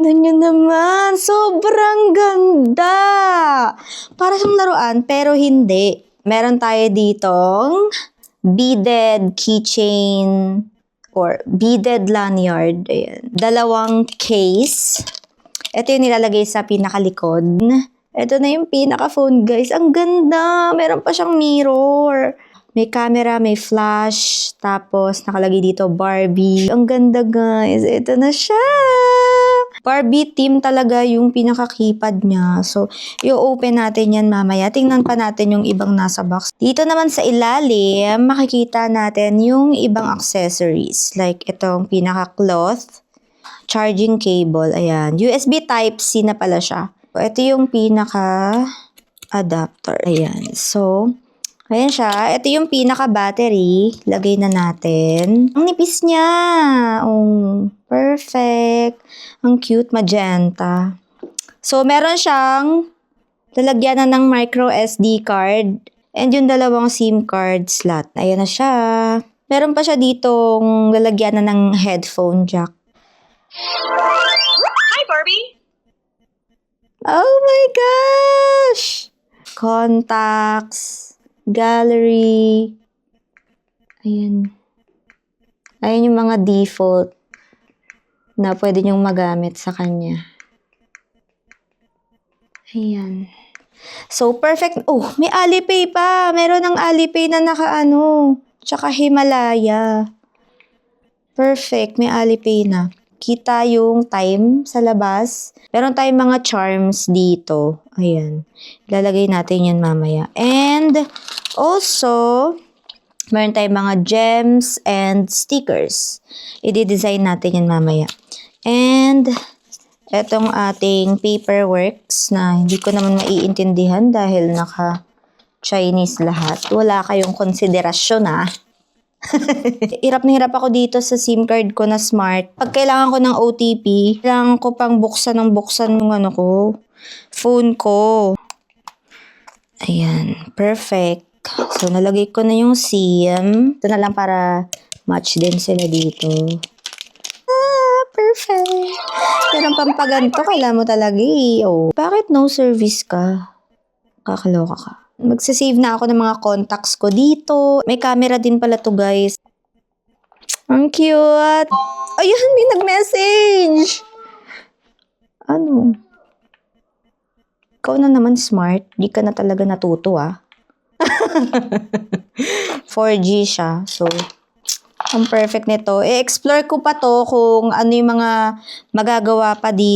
Nyo naman, sobrang ganda! Para siyang laruan, pero hindi. Meron tayo ditong beaded keychain or beaded lanyard. Ayan. Dalawang case. Ito yung nilalagay sa pinakalikod. Ito na yung pinaka-phone, guys. Ang ganda! Meron pa siyang mirror. May camera, may flash. Tapos, nakalagay dito, Barbie. Ang ganda, guys. Ito na siya! Barbie theme talaga yung pinaka-keypad niya. So, i-open natin yan mamaya. Tingnan pa natin yung ibang nasa box. Dito naman sa ilalim, makikita natin yung ibang accessories. Like, itong pinaka-cloth, charging cable, ayan. USB Type-C na pala siya. Ito yung pinaka-adapter, ayan. So, ayan siya. Ito yung pinaka-battery. Lagay na natin. Ang nipis niya. Oh, perfect. Ang cute, magenta. So, meron siyang lalagyanan ng micro SD card and yung dalawang SIM card slot. Ayan na siya. Meron pa siya ditong lalagyanan ng headphone jack. Hi, Barbie! Oh my gosh! Contacts, gallery. Ayan. Ayan yung mga default na pwede nyong magamit sa kanya. Ayan. So, perfect. Oh, may Alipay pa. Meron ng Alipay na naka-ano. Tsaka Himalaya. Perfect. May Alipay na. Kita yung time sa labas. Meron tayong mga charms dito. Ayan. Ilalagay natin yan mamaya. And, also, meron tayong mga gems and stickers. I-design natin yan mamaya. And, etong ating paperworks na hindi ko naman maiintindihan dahil naka-Chinese lahat. Wala kayong konsiderasyon Hirap na hirap ako dito sa SIM card ko na smart. Pag kailangan ko ng OTP, kailangan ko pang buksan yung phone ko. Ayan, perfect. So, nalagay ko na yung SIM. Ito na lang para match din sila dito. Perfect. Pero pampaganto, kailangan mo talaga Oh. Bakit no service ka? Kakaloka ka. Magsasave na ako ng mga contacts ko dito. May camera din pala to, guys. Ang cute. Ayan, may nag-message. Ano? Ikaw na naman smart. Di ka na talaga natuto, 4G siya. So, ang perfect nito. I-explore ko pa to kung ano yung mga magagawa pa dito.